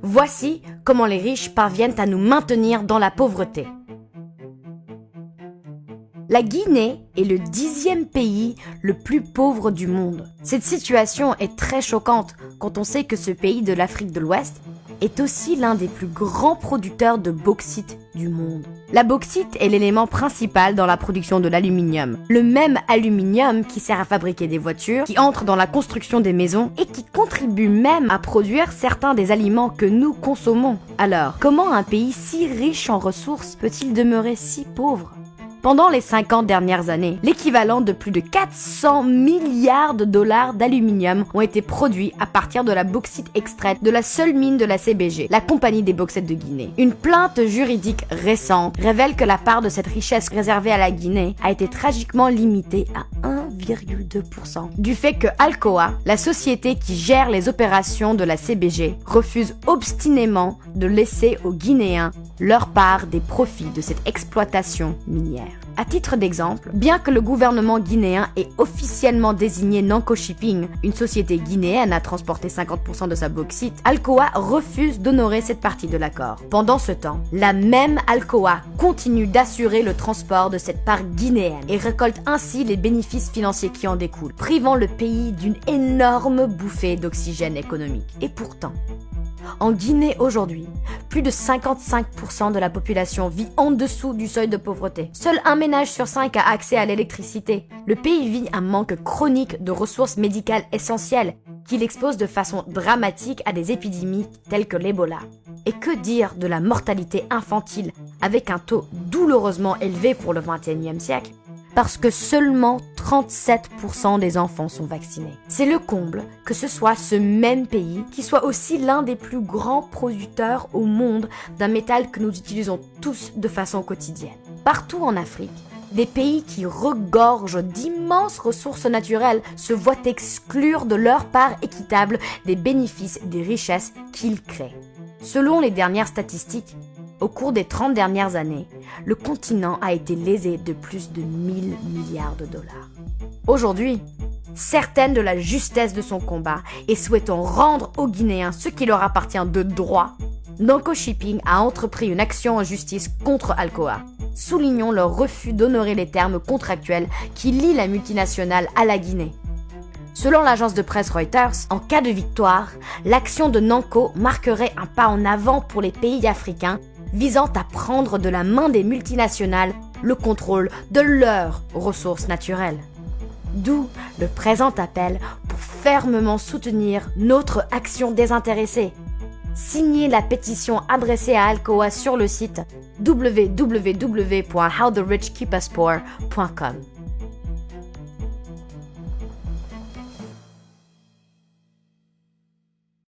Voici comment les riches parviennent à nous maintenir dans la pauvreté. La Guinée est le 10e pays le plus pauvre du monde. Cette situation est très choquante quand on sait que ce pays de l'Afrique de l'Ouest est aussi l'un des plus grands producteurs de bauxite du monde. La bauxite est l'élément principal dans la production de l'aluminium. Le même aluminium qui sert à fabriquer des voitures, qui entre dans la construction des maisons et qui contribue même à produire certains des aliments que nous consommons. Alors, comment un pays si riche en ressources peut-il demeurer si pauvre ? Pendant les 50 dernières années, l'équivalent de plus de 400 milliards de dollars d'aluminium ont été produits à partir de la bauxite extraite de la seule mine de la CBG, la Compagnie des bauxettes de Guinée. Une plainte juridique récente révèle que la part de cette richesse réservée à la Guinée a été tragiquement limitée à 1,2%. Du fait que Alcoa, la société qui gère les opérations de la CBG, refuse obstinément de laisser aux Guinéens leur part des profits de cette exploitation minière. À titre d'exemple, bien que le gouvernement guinéen ait officiellement désigné Nanko Shipping, une société guinéenne à transporter 50% de sa bauxite, Alcoa refuse d'honorer cette partie de l'accord. Pendant ce temps, la même Alcoa continue d'assurer le transport de cette part guinéenne et récolte ainsi les bénéfices financiers qui en découlent, privant le pays d'une énorme bouffée d'oxygène économique. Et pourtant, en Guinée aujourd'hui, plus de 55% de la population vit en dessous du seuil de pauvreté. Seul un ménage sur 5 a accès à l'électricité. Le pays vit un manque chronique de ressources médicales essentielles qui l'expose de façon dramatique à des épidémies telles que l'Ebola. Et que dire de la mortalité infantile avec un taux douloureusement élevé pour le XXIe siècle ? Parce que seulement 37% des enfants sont vaccinés. C'est le comble que ce soit ce même pays qui soit aussi l'un des plus grands producteurs au monde d'un métal que nous utilisons tous de façon quotidienne. Partout en Afrique, des pays qui regorgent d'immenses ressources naturelles se voient exclure de leur part équitable des bénéfices et des richesses qu'ils créent. Selon les dernières statistiques, au cours des 30 dernières années, le continent a été lésé de plus de 1000 milliards de dollars. Aujourd'hui, certaine de la justesse de son combat et souhaitant rendre aux Guinéens ce qui leur appartient de droit, Nanko Shipping a entrepris une action en justice contre Alcoa. Soulignons leur refus d'honorer les termes contractuels qui lient la multinationale à la Guinée. Selon l'agence de presse Reuters, en cas de victoire, l'action de Nanko marquerait un pas en avant pour les pays africains visant à prendre de la main des multinationales le contrôle de leurs ressources naturelles. D'où le présent appel pour fermement soutenir notre action désintéressée. Signez la pétition adressée à Alcoa sur le site www.howtherichkeepusporecom.